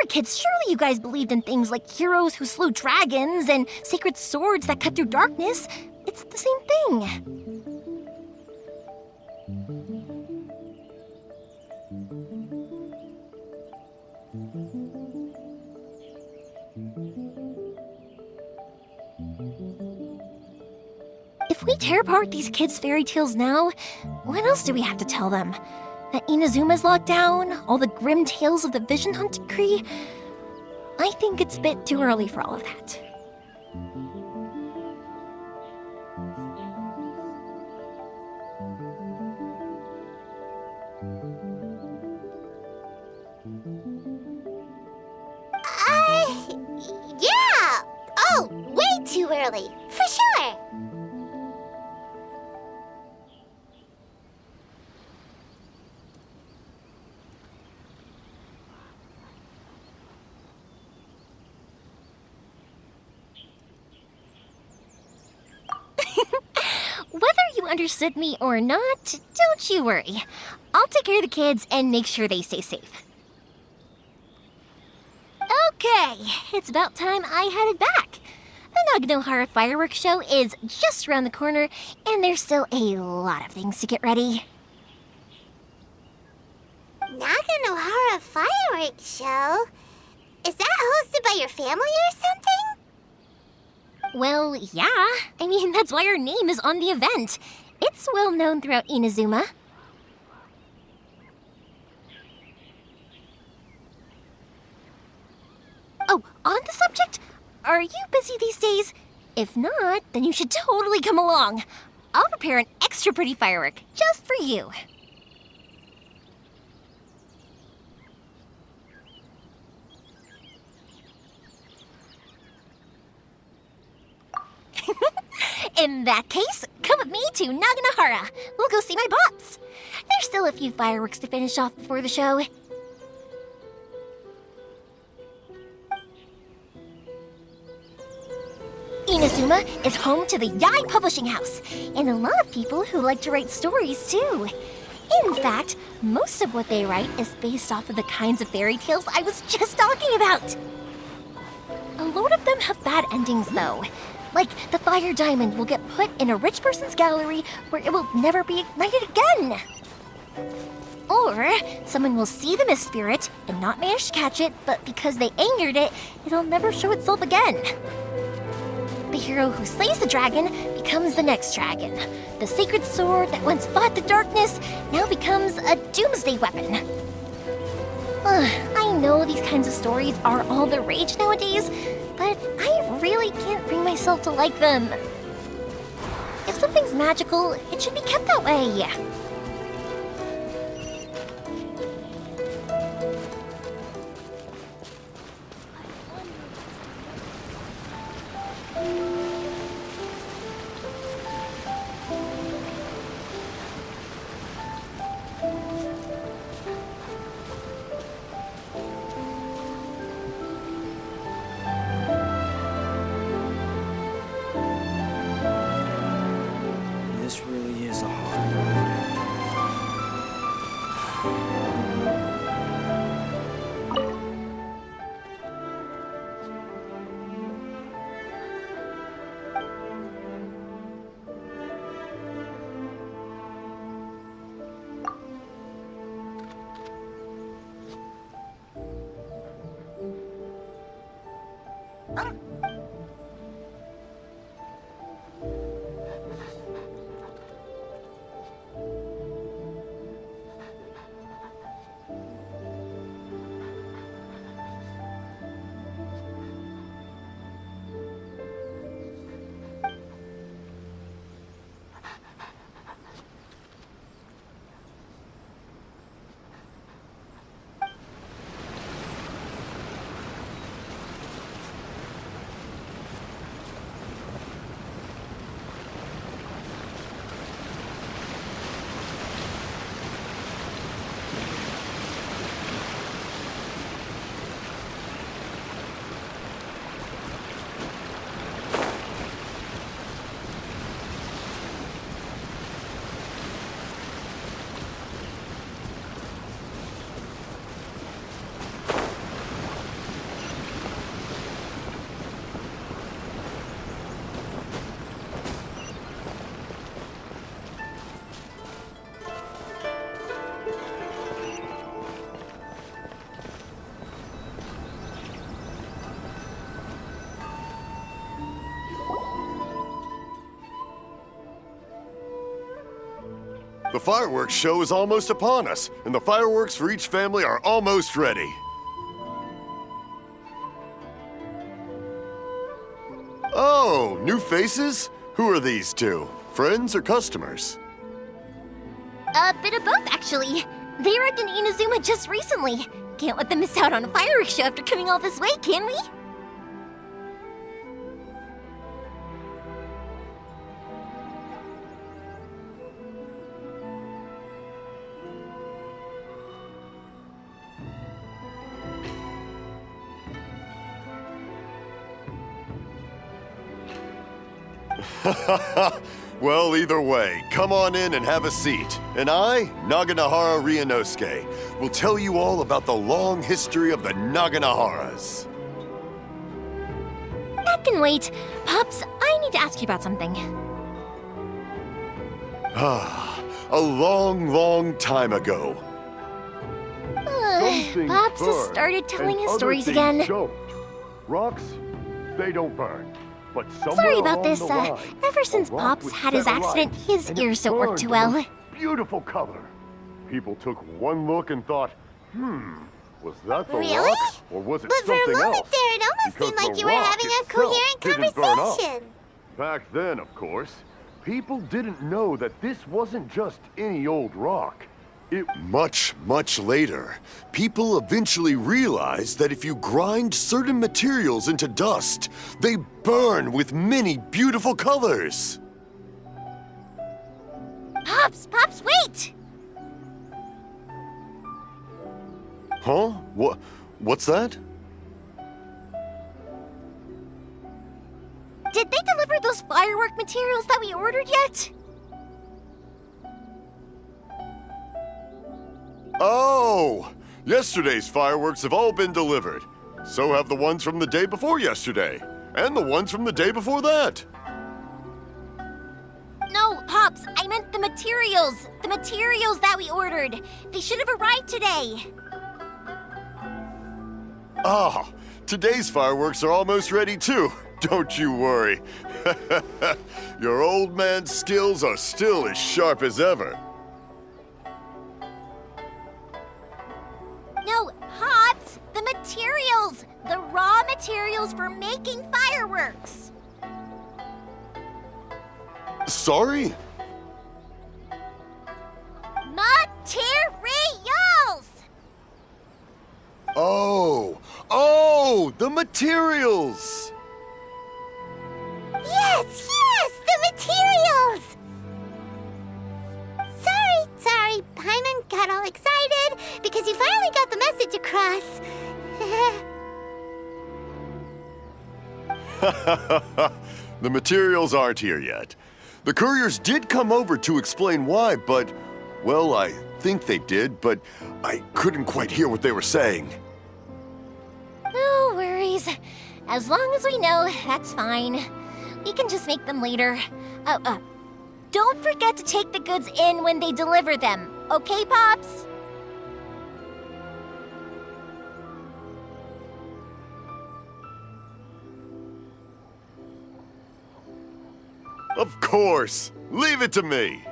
were kids, surely you guys believed in things like heroes who slew dragons and sacred swords that cut through darkness. It's the same thing. If we tear apart these kids' fairy tales now, what else do we have to tell them? That Inazuma's locked down? All the grim tales of the Vision Hunt Decree? I think it's a bit too early for all of that. Yeah! Oh, way too early, for sure! Whether you understood me or not, don't you worry. I'll take care of the kids and make sure they stay safe. Okay, it's about time I headed back. The Naganohara fireworks show is just around the corner, and there's still a lot of things to get ready. Naganohara fireworks show? Is that hosted by your family or something? Well, yeah. I mean, that's why our name is on the event. It's well known throughout Inazuma. Oh, on the subject, are you busy these days? If not, then you should totally come along. I'll prepare an extra pretty firework just for you. In that case, come with me to Naganohara. We'll go see my boss. There's still a few fireworks to finish off before the show. Inazuma is home to the Yai Publishing House, and a lot of people who like to write stories too. In fact, most of what they write is based off of the kinds of fairy tales I was just talking about. A lot of them have bad endings though. Like, the fire diamond will get put in a rich person's gallery where it will never be ignited again. Or, someone will see the mist spirit and not manage to catch it, but because they angered it, it'll never show itself again. The hero who slays the dragon becomes the next dragon. The sacred sword that once fought the darkness now becomes a doomsday weapon. I know these kinds of stories are all the rage nowadays, but I really can't bring myself to like them. If something's magical, it should be kept that way. This really is a hard road. The fireworks show is almost upon us, and the fireworks for each family are almost ready. Oh, new faces? Who are these two? Friends or customers? A bit of both, actually. They arrived in Inazuma just recently. Can't let them miss out on a fireworks show after coming all this way, can we? Well, either way, come on in and have a seat. And I, Naganahara Ryunosuke, will tell you all about the long history of the Naganaharas. That can wait. Pops, I need to ask you about something. A long, long time ago. Pops has started telling his stories again. Rocks, they don't burn. But Sorry about this. Ever since Pops had his accident, his ears don't work too well. Beautiful color. People took one look and thought, was that the Really? rock? Or was it But for a something moment else? there, it almost Because seemed like the you were rock having a itself coherent didn't burn up. conversation. Back then, of course, people didn't know that this wasn't just any old rock. Much, much later, people eventually realized that if you grind certain materials into dust, they burn with many beautiful colors. Pops, wait! Huh? What's that? Did they deliver those firework materials that we ordered yet? Oh! Yesterday's fireworks have all been delivered. So have the ones from the day before yesterday. And the ones from the day before that. No, Pops, I meant the materials. The materials that we ordered. They should have arrived today. Ah, today's fireworks are almost ready too. Don't you worry. Your old man's skills are still as sharp as ever. No, Pops, the materials. The raw materials for making fireworks. Sorry? Materials! Oh, the materials! Yes, the materials! Sorry, Paimon got all excited because you finally got the message across. The materials aren't here yet. The couriers did come over to explain why, but, well, I think they did, but I couldn't quite hear what they were saying. No worries. As long as we know, that's fine. We can just make them later. Don't forget to take the goods in when they deliver them. Okay, Pops? Of course! Leave it to me!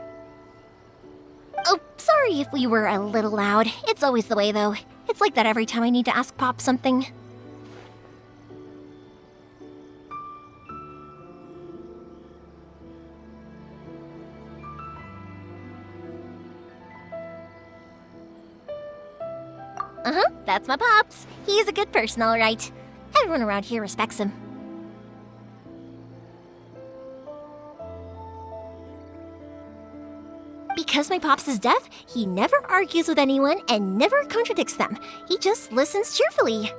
Oh, sorry if we were a little loud. It's always the way, though. It's like that every time I need to ask Pop something. That's my Pops. He's a good person, all right. Everyone around here respects him. Because my Pops is deaf, he never argues with anyone and never contradicts them. He just listens cheerfully.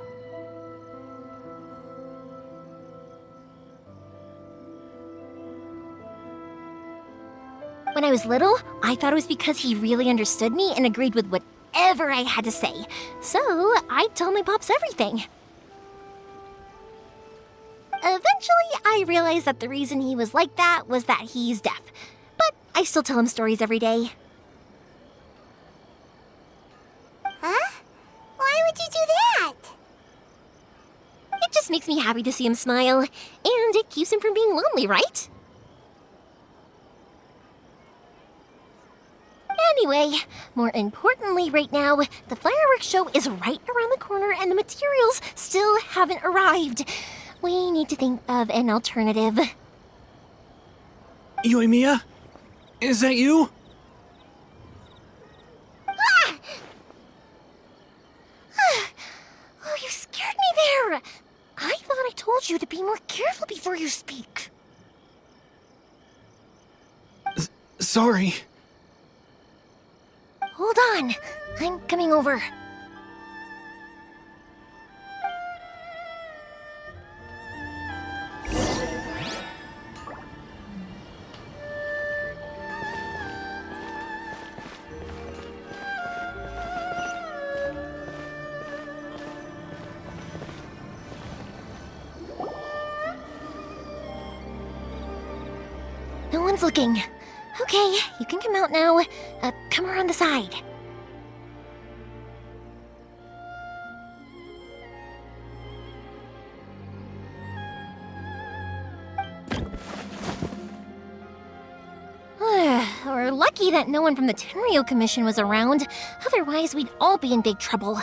When I was little, I thought it was because he really understood me and agreed with whatever I had to say. So I told my Pops everything. Eventually, I realized that the reason he was like that was that he's deaf. But I still tell him stories every day. Huh? Why would you do that? It just makes me happy to see him smile, and it keeps him from being lonely, right? Anyway, more importantly right now, the fireworks show is right around the corner and the materials still haven't arrived. We need to think of an alternative. Yoimiya? Is that you? Oh, you scared me there! I thought I told you to be more careful before you speak. Sorry. Hold on, I'm coming over. No one's looking. Okay, you can come out now. Come around the side. We're lucky that no one from the Tenryo Commission was around. Otherwise, we'd all be in big trouble.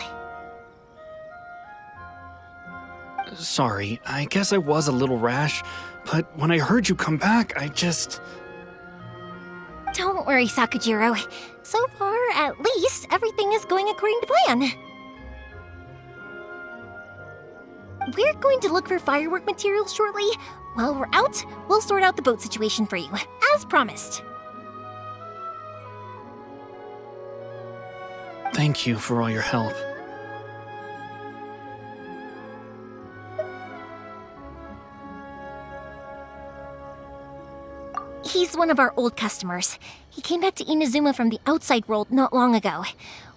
Sorry, I guess I was a little rash, but when I heard you come back, I just... Don't worry, Sakujiro. So far, at least, everything is going according to plan. We're going to look for firework materials shortly. While we're out, we'll sort out the boat situation for you, as promised. Thank you for all your help. He's one of our old customers. He came back to Inazuma from the outside world not long ago.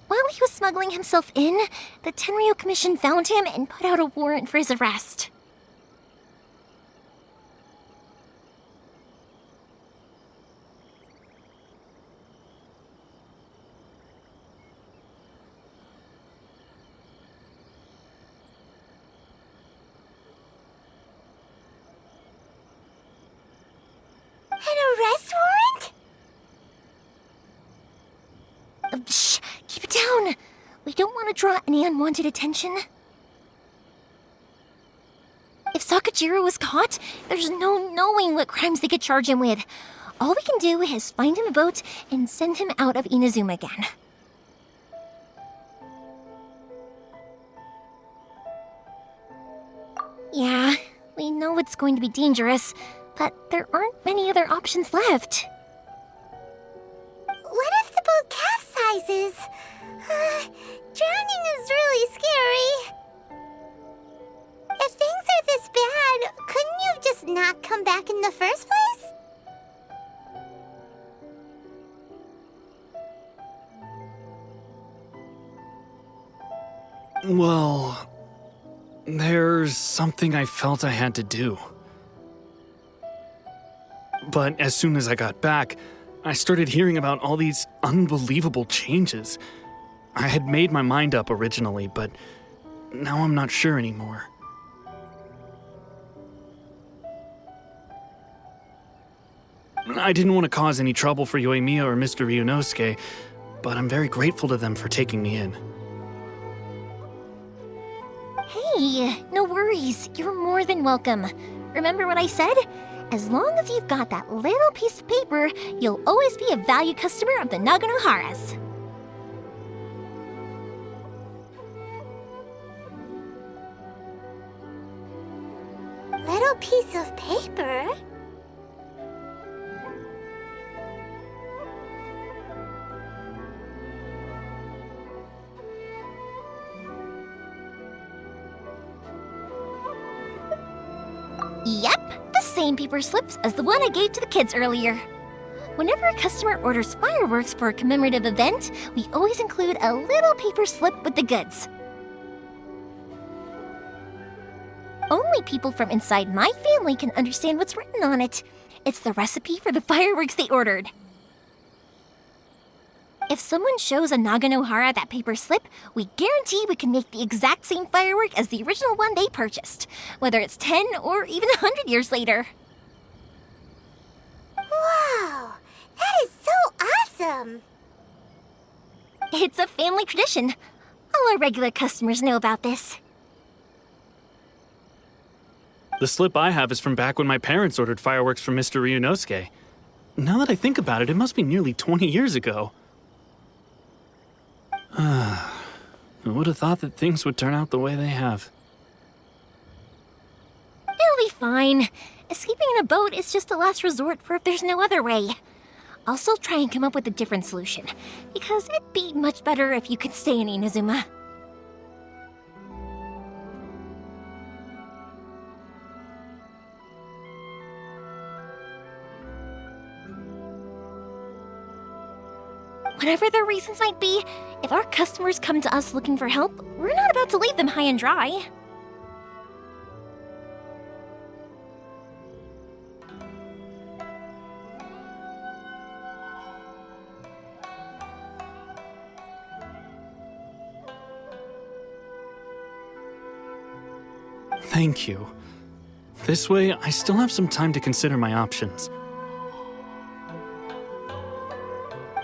While he was smuggling himself in, the Tenryo Commission found him and put out a warrant for his arrest. An arrest warrant? Shh! Keep it down! We don't want to draw any unwanted attention. If Sakujiro was caught, there's no knowing what crimes they could charge him with. All we can do is find him a boat and send him out of Inazuma again. Yeah, we know it's going to be dangerous, but there aren't many other options left. What if the boat capsizes? Drowning is really scary. If things are this bad, couldn't you have just not come back in the first place? Well, there's something I felt I had to do. But as soon as I got back, I started hearing about all these unbelievable changes. I had made my mind up originally, but now I'm not sure anymore. I didn't want to cause any trouble for Yoimiya or Mr. Ryunosuke, but I'm very grateful to them for taking me in. Hey, no worries. You're more than welcome. Remember what I said? As long as you've got that little piece of paper, you'll always be a valued customer of the Naganoharas. Little piece of paper? Yep, the same paper slips as the one I gave to the kids earlier. Whenever a customer orders fireworks for a commemorative event, we always include a little paper slip with the goods. Only people from inside my family can understand what's written on it. It's the recipe for the fireworks they ordered. If someone shows a Naganohara that paper slip, we guarantee we can make the exact same firework as the original one they purchased, whether it's 10 or even 100 years later. Wow, that is so awesome! It's a family tradition. All our regular customers know about this. The slip I have is from back when my parents ordered fireworks from Mr. Ryunosuke. Now that I think about it, it must be nearly 20 years ago. I would have thought that things would turn out the way they have. It'll be fine. Escaping in a boat is just a last resort for if there's no other way. I'll still try and come up with a different solution, because it'd be much better if you could stay in Inazuma. Whatever their reasons might be, if our customers come to us looking for help, we're not about to leave them high and dry. Thank you. This way, I still have some time to consider my options.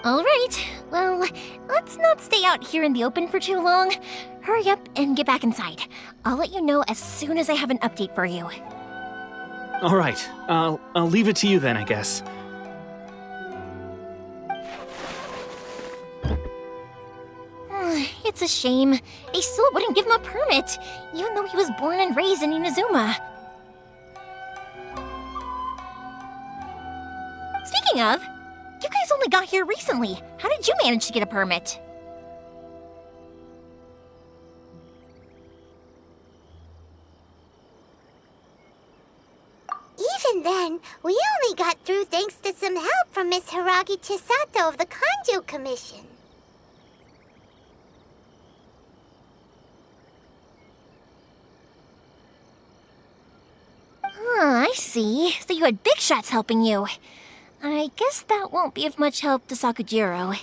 All right, well, let's not stay out here in the open for too long. Hurry up and get back inside. I'll let you know as soon as I have an update for you. All right, I'll leave it to you then, I guess. It's a shame. They still wouldn't give him a permit, even though he was born and raised in Inazuma. Speaking of, you guys only got here recently. How did you manage to get a permit? Even then, we only got through thanks to some help from Miss Hiragi Chisato of the Kanjo Commission. I see. So you had big shots helping you. I guess that won't be of much help to Sakujiro.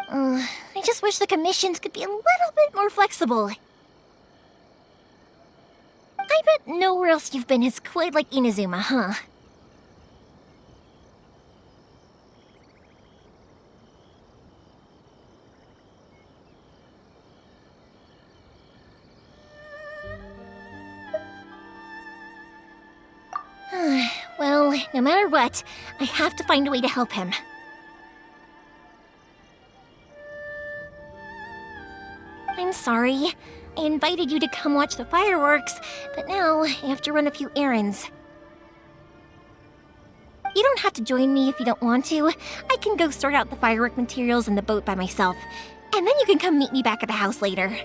I just wish the commissions could be a little bit more flexible. I bet nowhere else you've been is quite like Inazuma, huh? Well, no matter what, I have to find a way to help him. I'm sorry. I invited you to come watch the fireworks, but now I have to run a few errands. You don't have to join me if you don't want to. I can go sort out the firework materials in the boat by myself, and then you can come meet me back at the house later.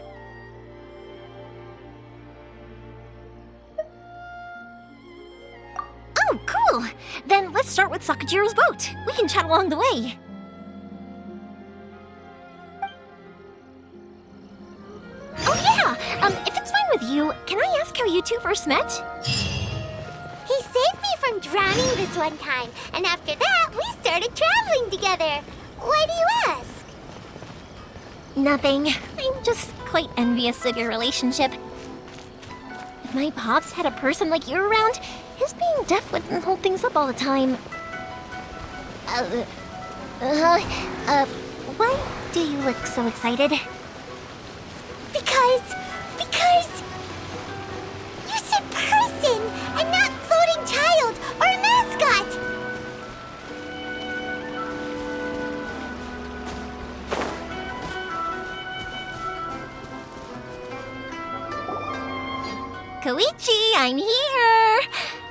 Oh, cool! Then let's start with Sakujiro's boat. We can chat along the way. Oh yeah! If it's fine with you, can I ask how you two first met? He saved me from drowning this one time, and after that, we started traveling together. Why do you ask? Nothing. I'm just quite envious of your relationship. If my pops had a person like you around, his being deaf wouldn't hold things up all the time. Why do you look so excited? Because you said person and not floating child or mascot. Koichi, I'm here!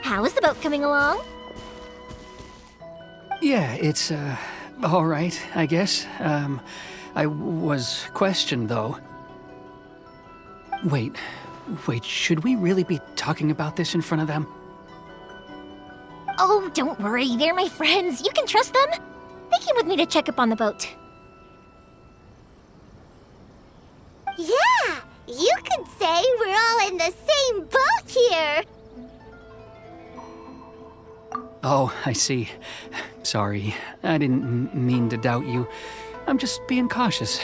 How is the boat coming along? Yeah, it's, all right, I guess. I was questioned, though. Wait, should we really be talking about this in front of them? Oh, don't worry, they're my friends. You can trust them. They came with me to check up on the boat. Yeah, you could say we're all in the same boat here. Oh, I see. Sorry, I didn't mean to doubt you. I'm just being cautious.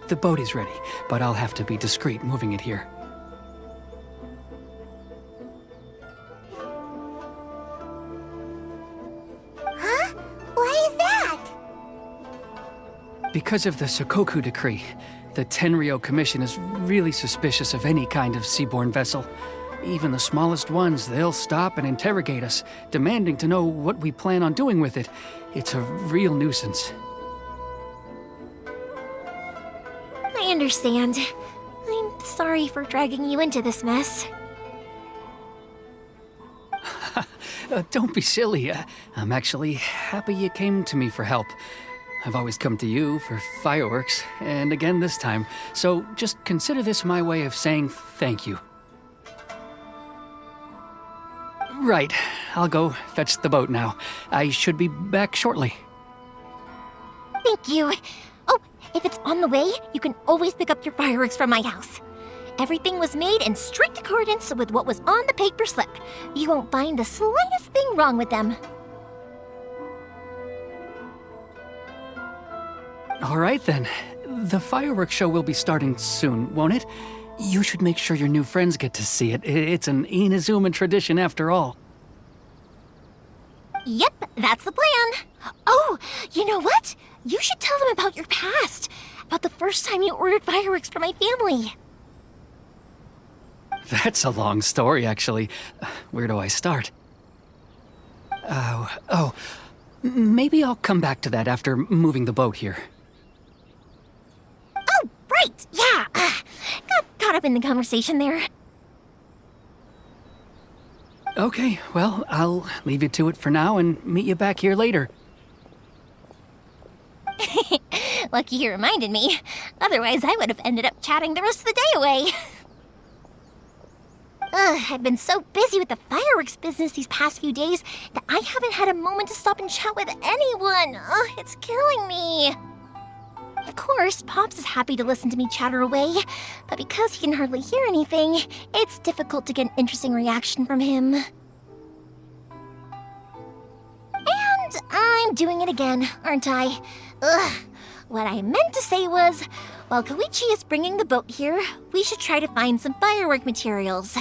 The boat is ready, but I'll have to be discreet moving it here. Huh? Why is that? because of the Sokoku decree, the Tenryou Commission is really suspicious of any kind of seaborne vessel. Even the smallest ones, they'll stop and interrogate us, demanding to know what we plan on doing with it. It's a real nuisance. I understand. I'm sorry for dragging you into this mess. Don't be silly. I'm actually happy you came to me for help. I've always come to you for fireworks, and again this time. So just consider this my way of saying thank you. Right. I'll go fetch the boat now. I should be back shortly. Thank you. Oh, if it's on the way, you can always pick up your fireworks from my house. Everything was made in strict accordance with what was on the paper slip. You won't find the slightest thing wrong with them. All right, then. The fireworks show will be starting soon, won't it? You should make sure your new friends get to see it. It's an Inazuma tradition after all. Yep, that's the plan. Oh, you know what? You should tell them about your past. About the first time you ordered fireworks for my family. That's a long story, actually. Where do I start? Maybe I'll come back to that after moving the boat here. Oh, right, yeah. Got caught up in the conversation there. Okay, well, I'll leave you to it for now and meet you back here later. Lucky you reminded me. Otherwise, I would have ended up chatting the rest of the day away. I've been so busy with the fireworks business these past few days that I haven't had a moment to stop and chat with anyone. It's killing me. Of course, Pops is happy to listen to me chatter away, but because he can hardly hear anything, it's difficult to get an interesting reaction from him. And I'm doing it again, aren't I? What I meant to say was, while Koichi is bringing the boat here, we should try to find some firework materials.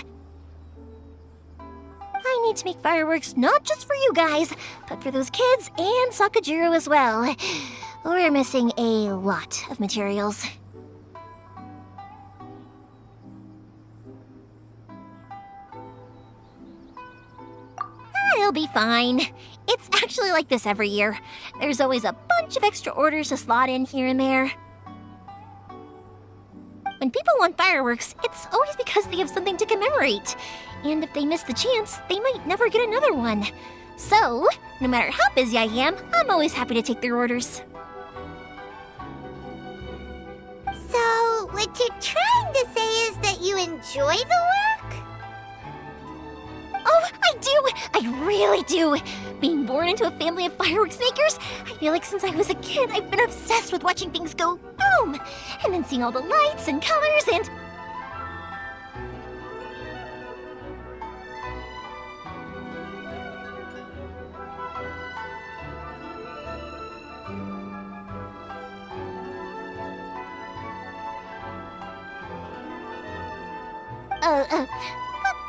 I need to make fireworks not just for you guys, but for those kids and Sakajiro as well. We're missing a lot of materials. It'll be fine. It's actually like this every year. There's always a bunch of extra orders to slot in here and there. When people want fireworks, it's always because they have something to commemorate. And if they miss the chance, they might never get another one. So, no matter how busy I am, I'm always happy to take their orders. So, what you're trying to say is that you enjoy the work? Oh, I do! I really do! Being born into a family of fireworks makers, I feel like since I was a kid, I've been obsessed with watching things go boom! And then seeing all the lights and colors and...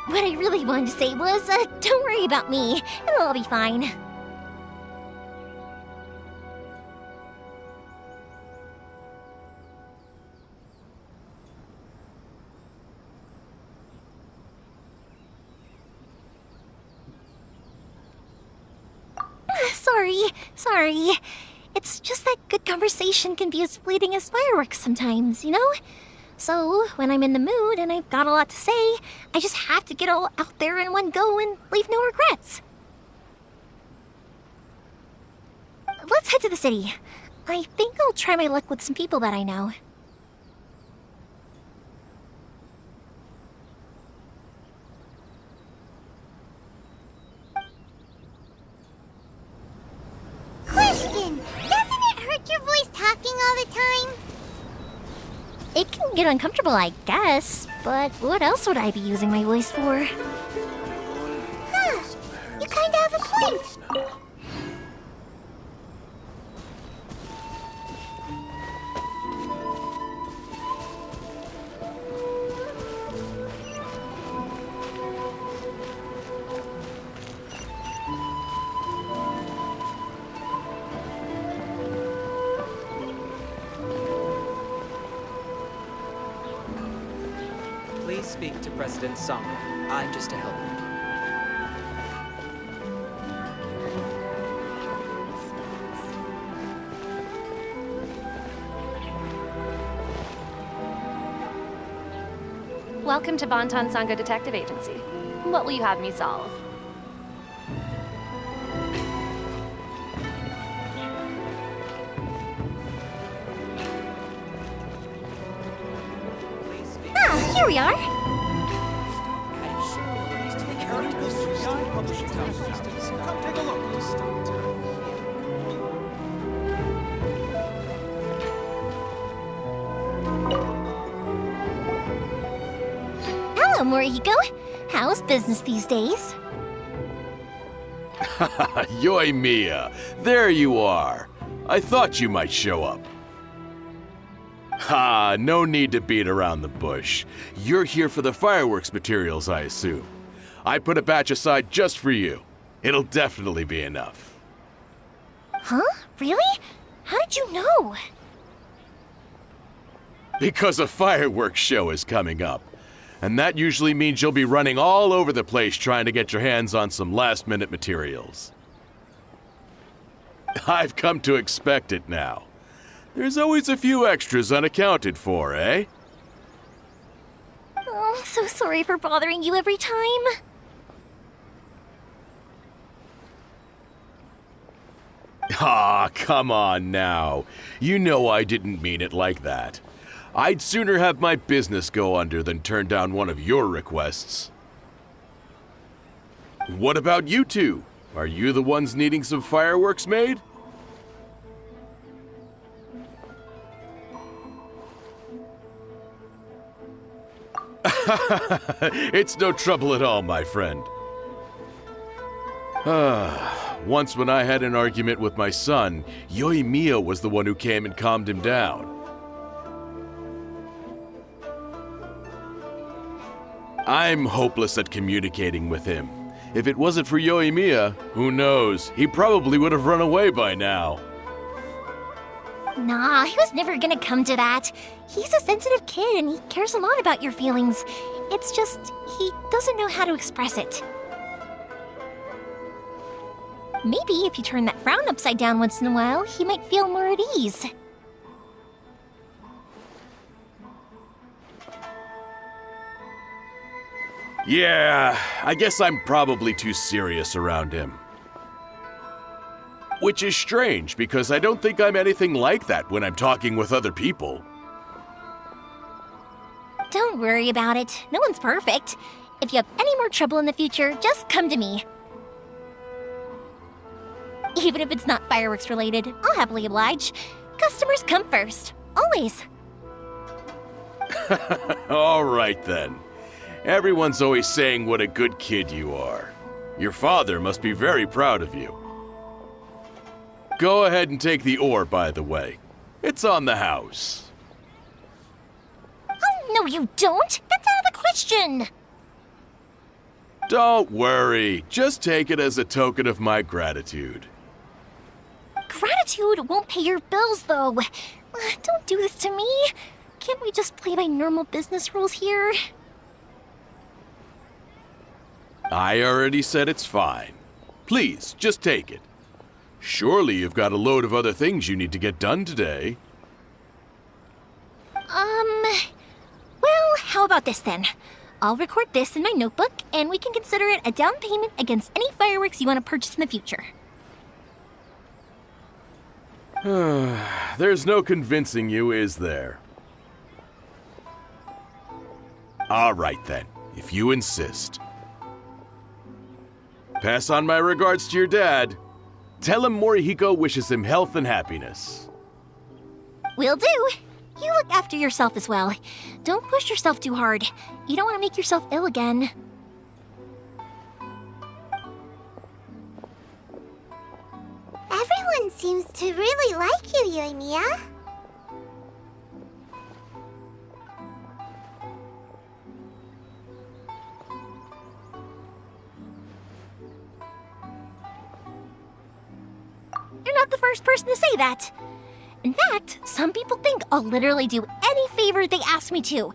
What I really wanted to say was, don't worry about me. It'll all be fine. Sorry. It's just that good conversation can be as fleeting as fireworks sometimes, you know? So, when I'm in the mood and I've got a lot to say, I just have to get all out there in one go and leave no regrets. Let's head to the city. I think I'll try my luck with some people that I know. Question! Doesn't it hurt your voice talking all the time? It can get uncomfortable, I guess, but what else would I be using my voice for? Huh. You kinda have a point. speak to President Sangha. I'm just a helper. Welcome to Bonton Sangha Detective Agency. What will you have me solve? Ah, here we are. Come take a look. Hello, Morihiko. How's business these days? Yoi Mia, there you are. I thought you might show up. Ha, no need to beat around the bush. You're here for the fireworks materials, I assume. I put a batch aside just for you. It'll definitely be enough. Huh? Really? How did you know? Because a fireworks show is coming up. And that usually means you'll be running all over the place trying to get your hands on some last-minute materials. I've come to expect it now. There's always a few extras unaccounted for, eh? Oh, I'm so sorry for bothering you every time. Ah, come on now. You know I didn't mean it like that. I'd sooner have my business go under than turn down one of your requests. What about you two? Are you the ones needing some fireworks made? It's no trouble at all, my friend. Once when I had an argument with my son, Yoi Mia was the one who came and calmed him down. I'm hopeless at communicating with him. If it wasn't for Yoi Mia, who knows, he probably would have run away by now. Nah, he was never gonna come to that. He's a sensitive kid and he cares a lot about your feelings. It's just, he doesn't know how to express it. Maybe if you turn that frown upside down once in a while, he might feel more at ease. Yeah, I guess I'm probably too serious around him. Which is strange, because I don't think I'm anything like that when I'm talking with other people. Don't worry about it. No one's perfect. If you have any more trouble in the future, just come to me. Even if it's not fireworks related, I'll happily oblige. Customers come first. Always. All right then. Everyone's always saying what a good kid you are. Your father must be very proud of you. Go ahead and take the ore, by the way. It's on the house. Oh, no you don't! That's out of the question! Don't worry. Just take it as a token of my gratitude. Gratitude won't pay your bills, though. Don't do this to me. Can't we just play by normal business rules here? I already said it's fine. Please, just take it. Surely you've got a load of other things you need to get done today. Well, how about this then? I'll record this in my notebook, and we can consider it a down payment against any fireworks you want to purchase in the future. There's no convincing you, is there? All right then, if you insist. Pass on my regards to your dad. Tell him Morihiko wishes him health and happiness. Will do. You look after yourself as well. Don't push yourself too hard. You don't want to make yourself ill again. Everyone seems to really like you, Yoimiya. You're not the first person to say that. In fact, some people think I'll literally do any favor they ask me to.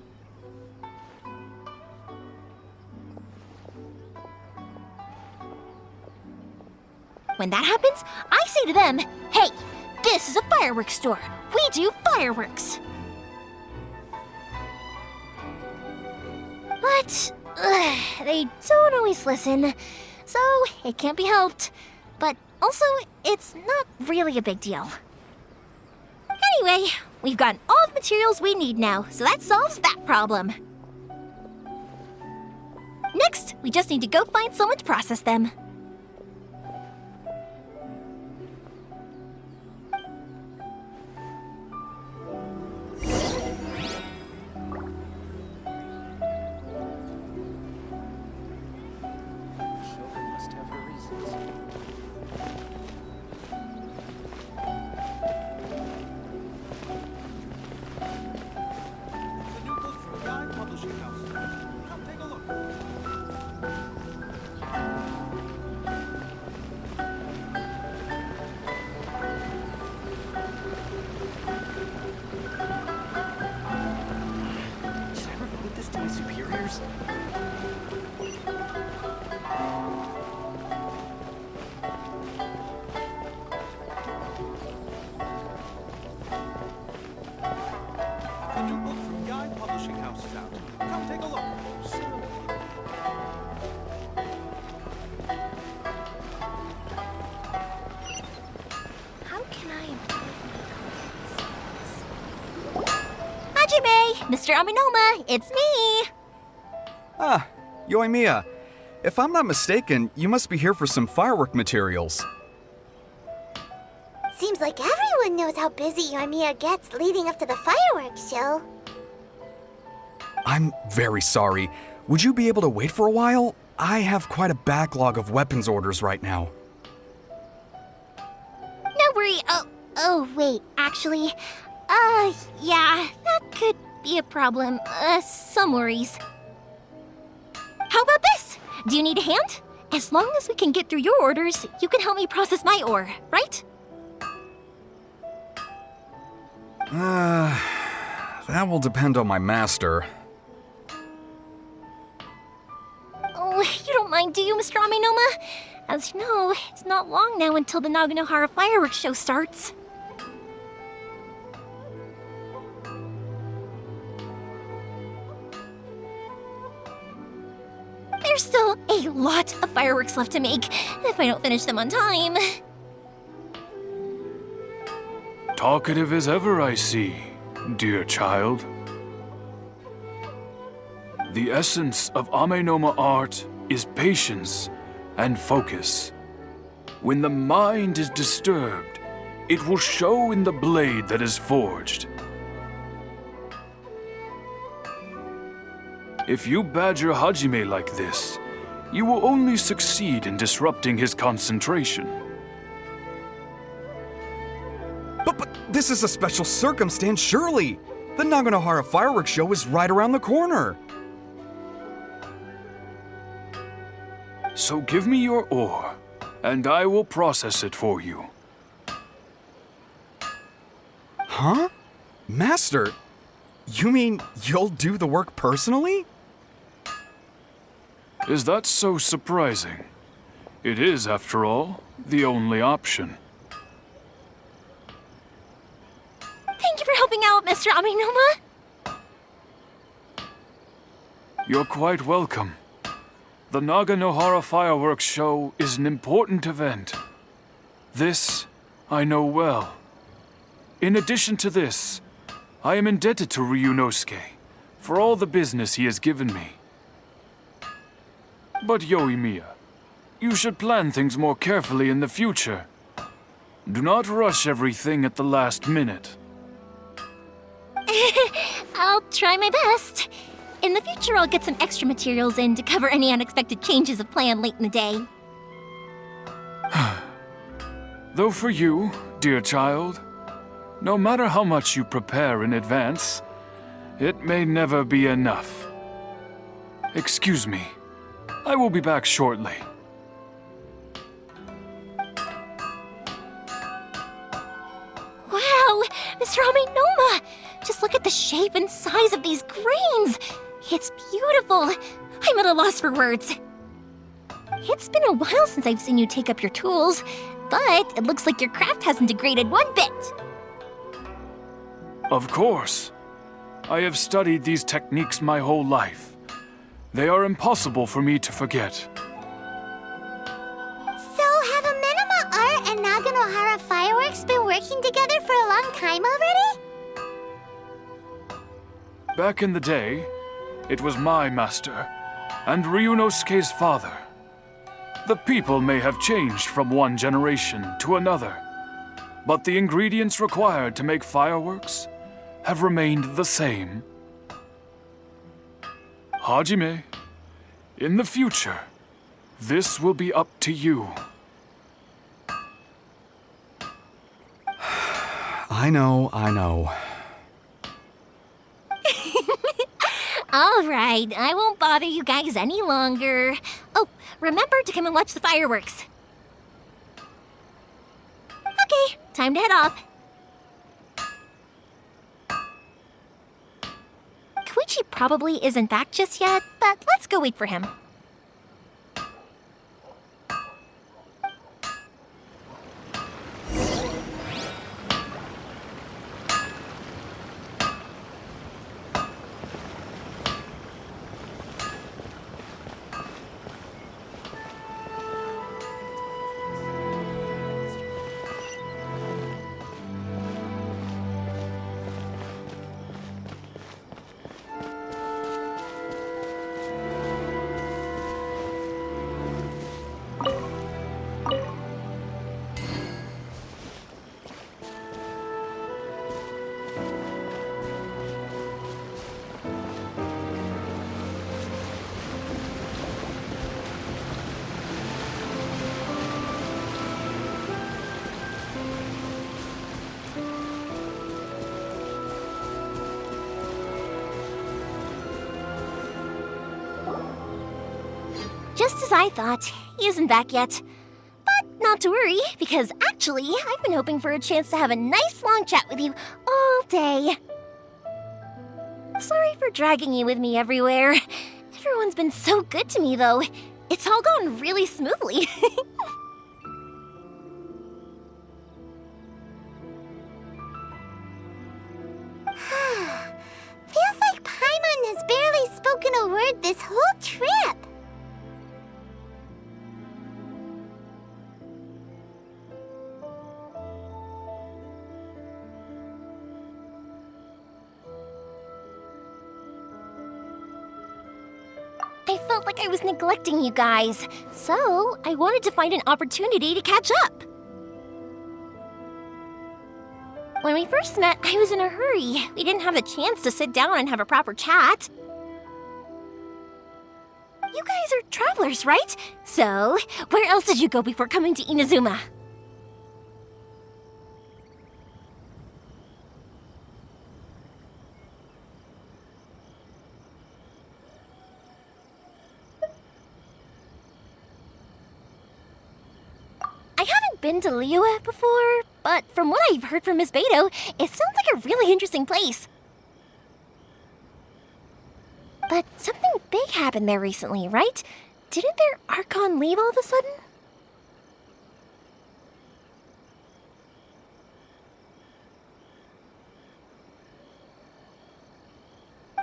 When that happens, I say to them, hey, this is a fireworks store. We do fireworks. But they don't always listen, so it can't be helped. But also, it's not really a big deal. Anyway, we've gotten all the materials we need now, so that solves that problem. Next, we just need to go find someone to process them. Children must have her reasons. The new book from II Publishing House. Come take a look. Should I report this to my superiors? The new book from II Publishing House is out. Come take a look. How can I improve my Hajime! Mr. Aminoma, it's me! Ah, Yoimiya. If I'm not mistaken, you must be here for some firework materials. Seems like everyone knows how busy Yoimiya gets leading up to the fireworks show. I'm very sorry. Would you be able to wait for a while? I have quite a backlog of weapons orders right now. No worry. Oh, wait, actually. Yeah, that could be a problem. Some worries. How about this? Do you need a hand? As long as we can get through your orders, you can help me process my ore, right? That will depend on my master. Oh, you don't mind, do you, Mr. Aminoma? As you know, it's not long now until the Naganohara fireworks show starts. There's still a lot of fireworks left to make if I don't finish them on time. Talkative as ever, I see, dear child. The essence of Amenoma art is patience and focus. When the mind is disturbed, it will show in the blade that is forged. If you badger Hajime like this, you will only succeed in disrupting his concentration. But this is a special circumstance, surely! The Naganohara fireworks show is right around the corner! So give me your ore, and I will process it for you. Huh? Master, you mean you'll do the work personally? Is that so surprising? It is, after all, the only option. Thank you for helping out, Mr. Aminoma. You're quite welcome. The Naganohara fireworks show is an important event. This I know well. In addition to this, I am indebted to Ryunosuke for all the business he has given me. But Yoimiya, you should plan things more carefully in the future. Do not rush everything at the last minute. I'll try my best. In the future, I'll get some extra materials in to cover any unexpected changes of plan late in the day. Though for you, dear child, no matter how much you prepare in advance, it may never be enough. Excuse me. I will be back shortly. Wow, Mr. Aminoma! Just look at the shape and size of these grains! It's beautiful! I'm at a loss for words. It's been a while since I've seen you take up your tools. But it looks like your craft hasn't degraded one bit. Of course. I have studied these techniques my whole life. They are impossible for me to forget. So, have Amenema Art and Naganohara Fireworks been working together for a long time already? Back in the day, it was my master, and Ryunosuke's father. The people may have changed from one generation to another, but the ingredients required to make fireworks have remained the same. Hajime, in the future, this will be up to you. I know. All right, I won't bother you guys any longer. Oh, remember to come and watch the fireworks. Okay, time to head off. Koichi probably isn't back just yet, but let's go wait for him. Just as I thought, he isn't back yet. But not to worry, because actually, I've been hoping for a chance to have a nice long chat with you all day. Sorry for dragging you with me everywhere. Everyone's been so good to me, though. It's all gone really smoothly. Feels like Paimon has barely spoken a word this whole trip. I felt like I was neglecting you guys, so I wanted to find an opportunity to catch up. When we first met, I was in a hurry. We didn't have the chance to sit down and have a proper chat. You guys are travelers, right? So, where else did you go before coming to Inazuma? I haven't been to Liyue before, but from what I've heard from Miss Beto, it sounds like a really interesting place. But something big happened there recently, right? Didn't their Archon leave all of a sudden?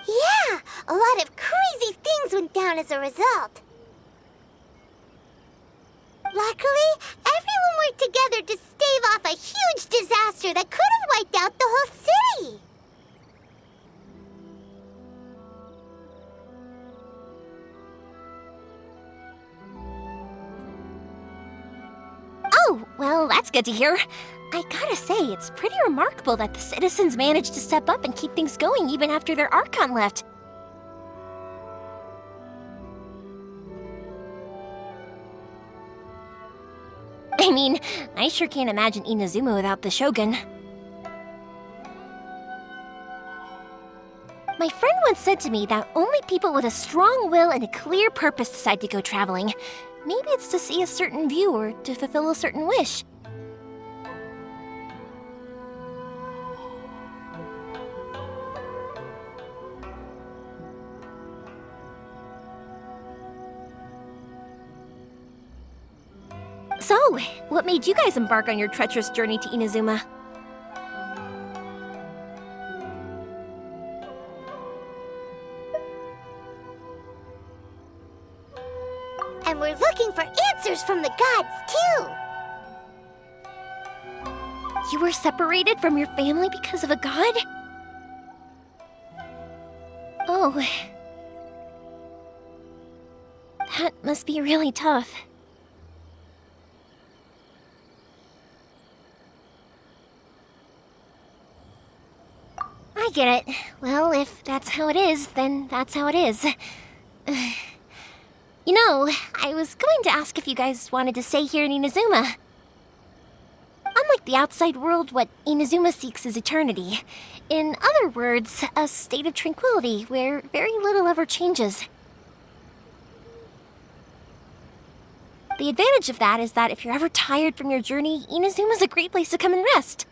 Yeah, a lot of crazy things went down as a result. Luckily, everyone worked together to stave off a huge disaster that could have wiped out the whole city. Oh, well, that's good to hear. I gotta say, it's pretty remarkable that the citizens managed to step up and keep things going even after their Archon left. I mean, I sure can't imagine Inazuma without the Shogun. My friend once said to me that only people with a strong will and a clear purpose decide to go traveling. Maybe it's to see a certain view or to fulfill a certain wish. So, what made you guys embark on your treacherous journey to Inazuma? And we're looking for answers from the gods, too! You were separated from your family because of a god? Oh. That must be really tough. I get it. Well, if that's how it is, then that's how it is. You know, I was going to ask if you guys wanted to stay here in Inazuma. Unlike the outside world, what Inazuma seeks is eternity. In other words, a state of tranquility where very little ever changes. The advantage of that is that if you're ever tired from your journey, Inazuma's a great place to come and rest.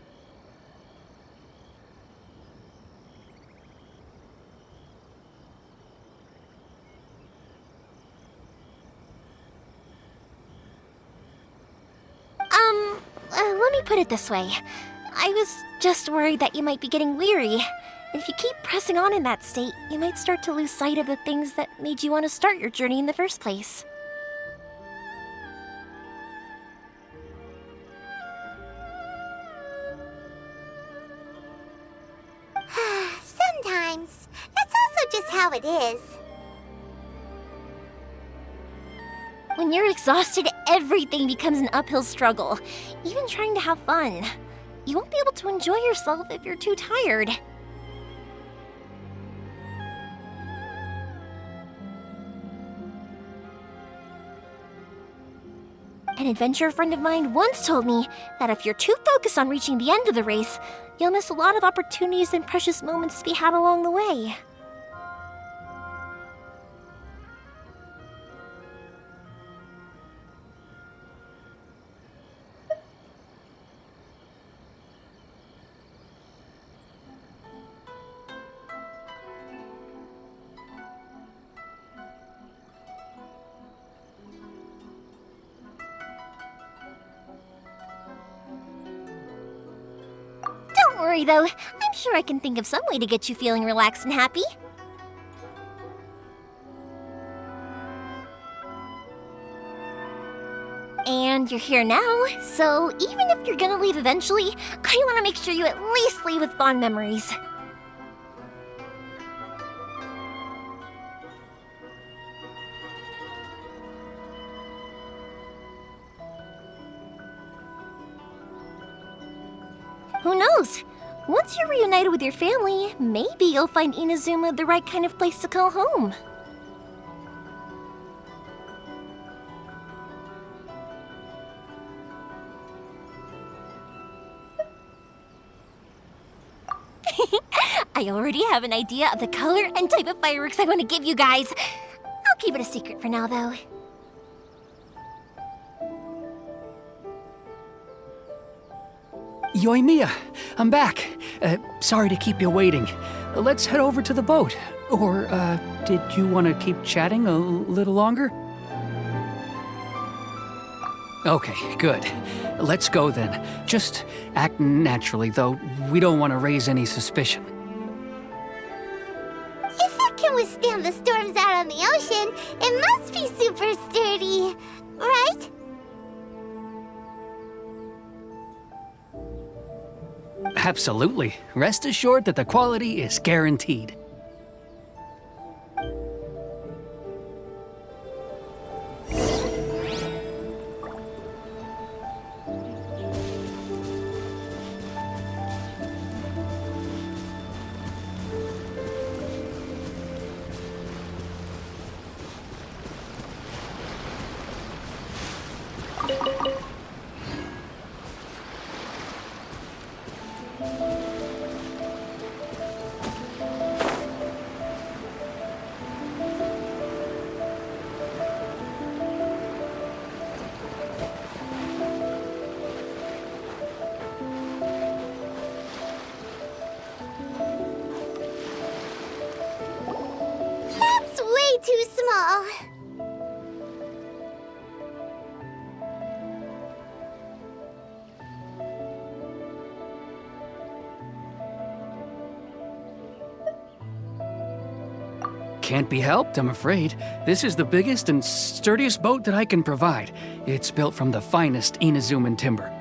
Let me put it this way. I was just worried that you might be getting weary. And if you keep pressing on in that state, you might start to lose sight of the things that made you want to start your journey in the first place. Sometimes. That's also just how it is. When you're exhausted, everything becomes an uphill struggle, even trying to have fun. You won't be able to enjoy yourself if you're too tired. An adventurer friend of mine once told me that if you're too focused on reaching the end of the race, you'll miss a lot of opportunities and precious moments to be had along the way. Don't worry, though. I'm sure I can think of some way to get you feeling relaxed and happy. And you're here now, so even if you're gonna leave eventually, I want to make sure you at least leave with fond memories. Who knows? Once you're reunited with your family, maybe you'll find Inazuma the right kind of place to call home. I already have an idea of the color and type of fireworks I want to give you guys. I'll keep it a secret for now, though. Yoimiya, I'm back. Sorry to keep you waiting. Let's head over to the boat. Or, did you want to keep chatting a little longer? Okay, good. Let's go then. Just act naturally, though. We don't want to raise any suspicion. If it can withstand the storms out on the ocean, it must be super sturdy, right? Absolutely. Rest assured that the quality is guaranteed. That's way too small. can't be helped, I'm afraid. This is the biggest and sturdiest boat that I can provide. It's built from the finest Inazuman timber.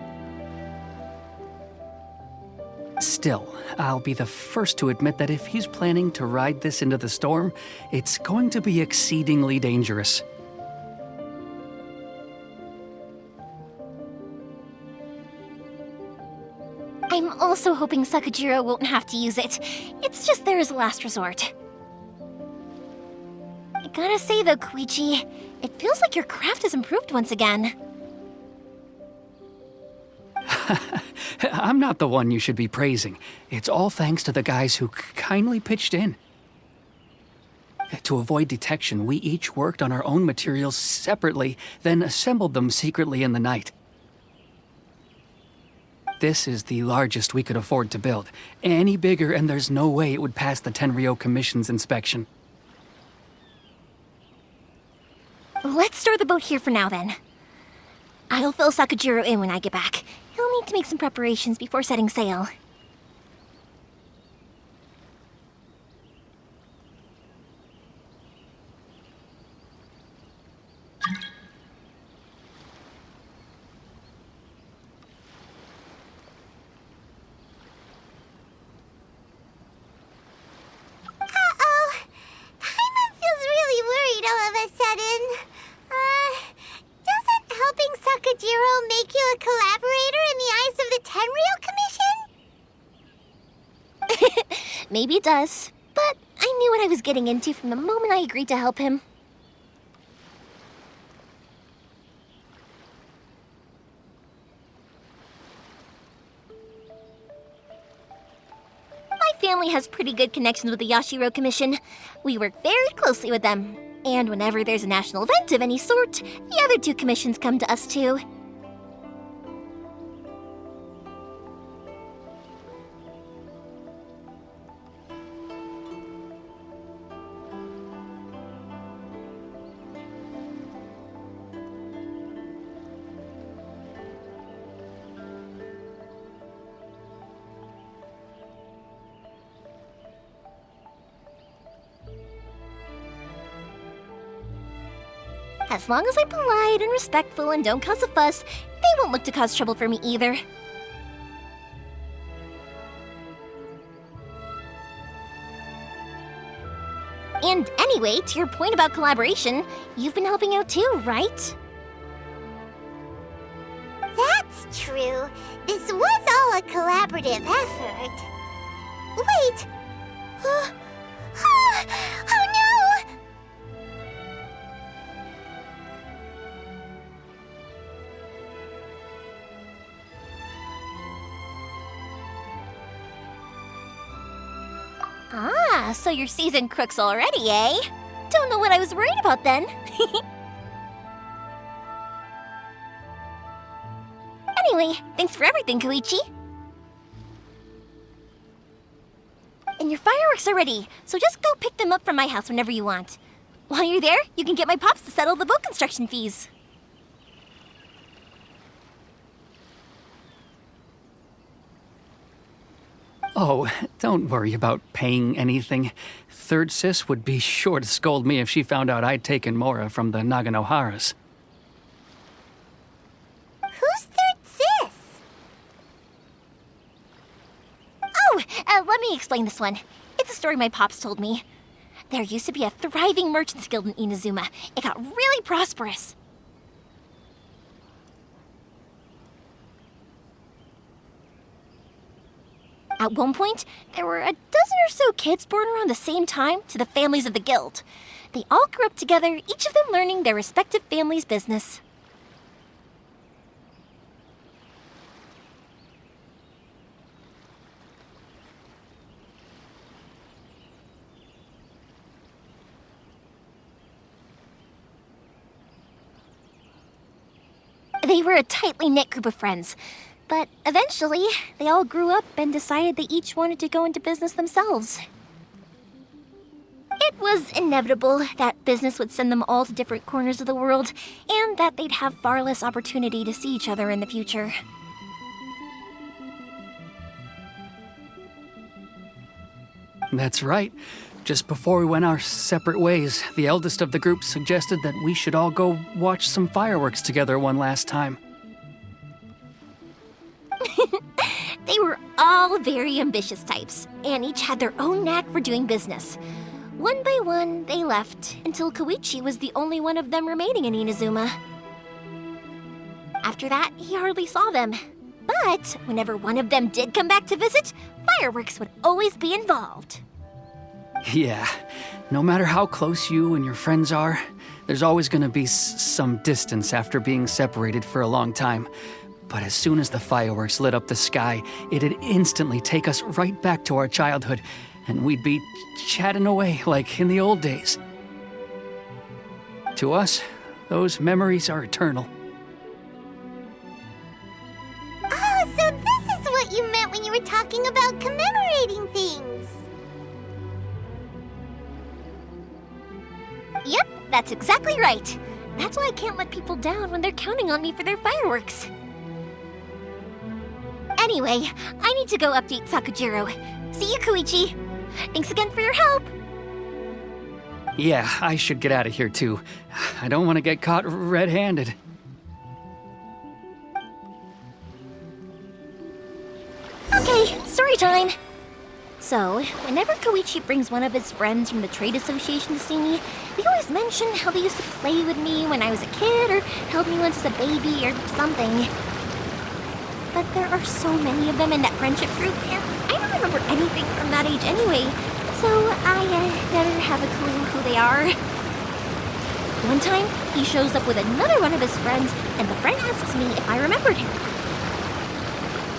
Still, I'll be the first to admit that if he's planning to ride this into the storm, it's going to be exceedingly dangerous. I'm also hoping Sakajiro won't have to use it. It's just there as a last resort. I gotta say though, Koichi, it feels like your craft has improved once again. I'm not the one you should be praising. It's all thanks to the guys who kindly pitched in. To avoid detection, we each worked on our own materials separately, then assembled them secretly in the night. This is the largest we could afford to build. Any bigger, and there's no way it would pass the Tenryou Commission's inspection. Let's store the boat here for now, then. I'll fill Sakajiro in when I get back. He'll need to make some preparations before setting sail. Uh-oh. Paimon feels really worried all of a sudden. Doesn't helping Sakajiro make you a collaborator in the eyes of the Tenryou Commission? Maybe it does, but I knew what I was getting into from the moment I agreed to help him. My family has pretty good connections with the Yashiro Commission. We work very closely with them. And whenever there's a national event of any sort, the other two commissions come to us too. As long as I'm polite and respectful and don't cause a fuss, they won't look to cause trouble for me either. And anyway, to your point about collaboration, you've been helping out too, right? That's true. This was all a collaborative effort. Wait! Oh no! Ah, so you're seasoned crooks already, eh? Don't know what I was worried about then. Anyway, thanks for everything, Koichi. And your fireworks are ready, so just go pick them up from my house whenever you want. While you're there, you can get my pops to settle the boat construction fees. Oh, don't worry about paying anything. Third Sis would be sure to scold me if she found out I'd taken Mora from the Naganoharas. Who's Third Sis? Oh, let me explain this one. It's a story my pops told me. There used to be a thriving merchants guild in Inazuma. It got really prosperous. At one point, there were a dozen or so kids born around the same time to the families of the guild. They all grew up together, each of them learning their respective family's business. They were a tightly knit group of friends. But eventually, they all grew up and decided they each wanted to go into business themselves. It was inevitable that business would send them all to different corners of the world, and that they'd have far less opportunity to see each other in the future. That's right. Just before we went our separate ways, the eldest of the group suggested that we should all go watch some fireworks together one last time. They were all very ambitious types, and each had their own knack for doing business. One by one, they left, until Koichi was the only one of them remaining in Inazuma. After that, he hardly saw them. But whenever one of them did come back to visit, fireworks would always be involved. Yeah, no matter how close you and your friends are, there's always gonna be some distance after being separated for a long time. But as soon as the fireworks lit up the sky, it'd instantly take us right back to our childhood, and we'd be chatting away like in the old days. To us, those memories are eternal. Oh, so this is what you meant when you were talking about commemorating things. Yep, that's exactly right. That's why I can't let people down when they're counting on me for their fireworks. Anyway, I need to go update Sakujiro. See you, Koichi. Thanks again for your help. Yeah, I should get out of here too. I don't want to get caught red-handed. Okay, story time. So, whenever Koichi brings one of his friends from the trade association to see me, they always mention how they used to play with me when I was a kid or held me once as a baby or something. But there are so many of them in that friendship group, and I don't remember anything from that age anyway, so I never have a clue who they are. One time, he shows up with another one of his friends, and the friend asks me if I remembered him.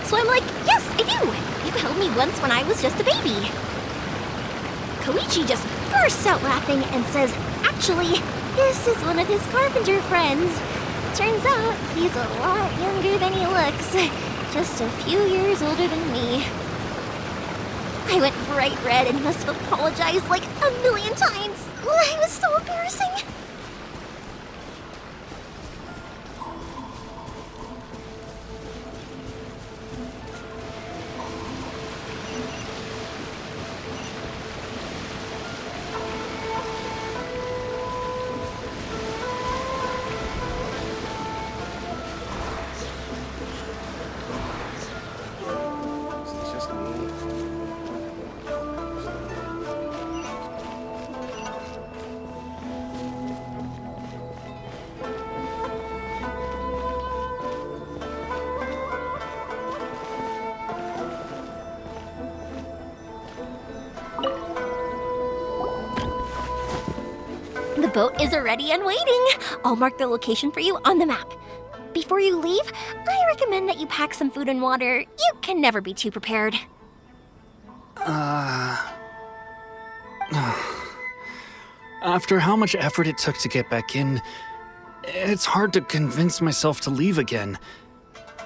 So I'm like, yes, I do! You held me once when I was just a baby. Koichi just bursts out laughing and says, actually, this is one of his carpenter friends. Turns out he's a lot younger than he looks. Just a few years older than me. I went bright red and must have apologized like a million times. It was so embarrassing. It's just me. The boat is ready and waiting. I'll mark the location for you on the map. Before you leave, I recommend that you pack some food and water. You can never be too prepared. After how much effort it took to get back in, it's hard to convince myself to leave again.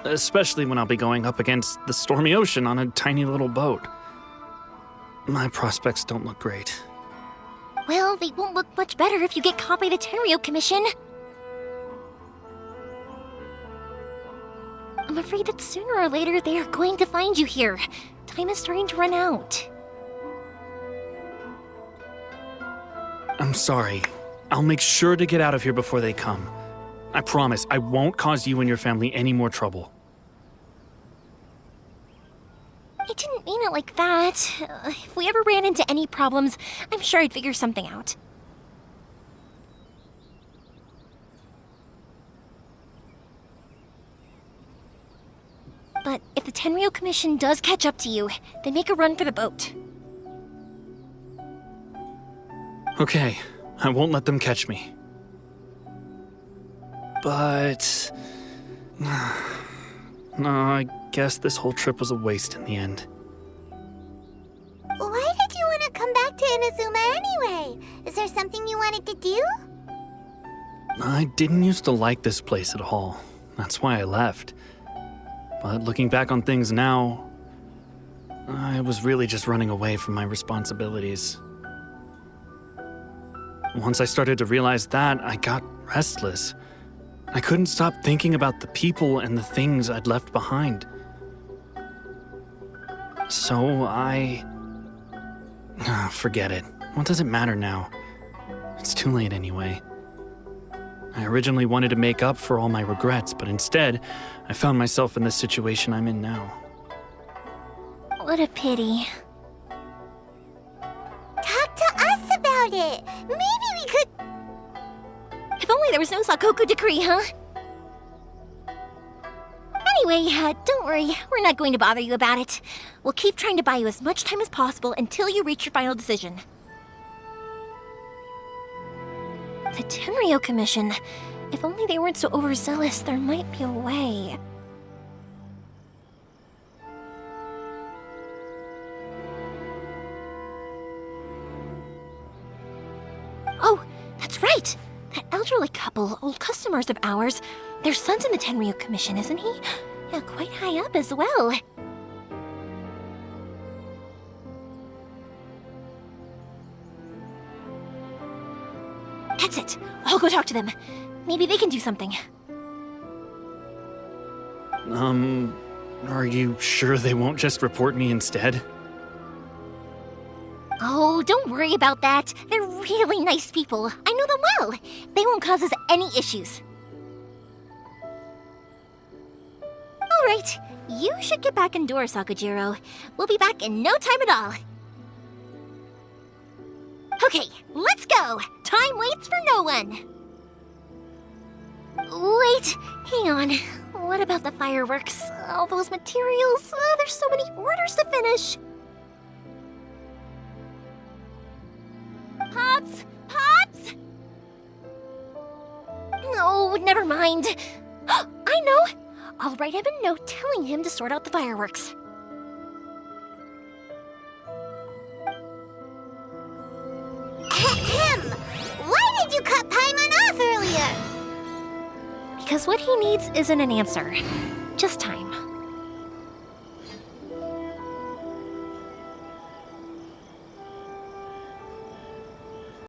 Especially when I'll be going up against the stormy ocean on a tiny little boat. My prospects don't look great. Well, they won't look much better if you get caught by the Tenryou Commission. I'm afraid that sooner or later they are going to find you here. Time is starting to run out. I'm sorry. I'll make sure to get out of here before they come. I promise I won't cause you and your family any more trouble. I didn't mean it like that. If we ever ran into any problems, I'm sure I'd figure something out. But if the Tenryou Commission does catch up to you, then make a run for the boat. Okay, I won't let them catch me. But... no, I guess this whole trip was a waste in the end. Why did you want to come back to Inazuma anyway? Is there something you wanted to do? I didn't used to like this place at all. That's why I left. But looking back on things now, I was really just running away from my responsibilities. Once I started to realize that, I got restless. I couldn't stop thinking about the people and the things I'd left behind. So Forget it. What does it matter now? It's too late anyway. I originally wanted to make up for all my regrets, but instead, I found myself in the situation I'm in now. What a pity. Talk to us about it. Maybe we could. If only there was no Sakoku decree, huh? Anyway, don't worry. We're not going to bother you about it. We'll keep trying to buy you as much time as possible until you reach your final decision. The Tenryo Commission. If only they weren't so overzealous, there might be a way. Oh, that's right! That elderly couple, old customers of ours, their son's in the Tenryo Commission, isn't he? Yeah, quite high up as well. That's it. I'll go talk to them. Maybe they can do something. Are you sure they won't just report me instead? Oh, don't worry about that. They're really nice people. I know them well. They won't cause us any issues. All right, you should get back indoors, Sakujiro. We'll be back in no time at all. Okay, let's go. Time waits for no one. Wait, hang on. What about the fireworks? All those materials? There's so many orders to finish. Pops! Pops! No, never mind. I know! I'll write him a note telling him to sort out the fireworks. Ahem! Why did you cut Paimon off earlier? Because what he needs isn't an answer, just time.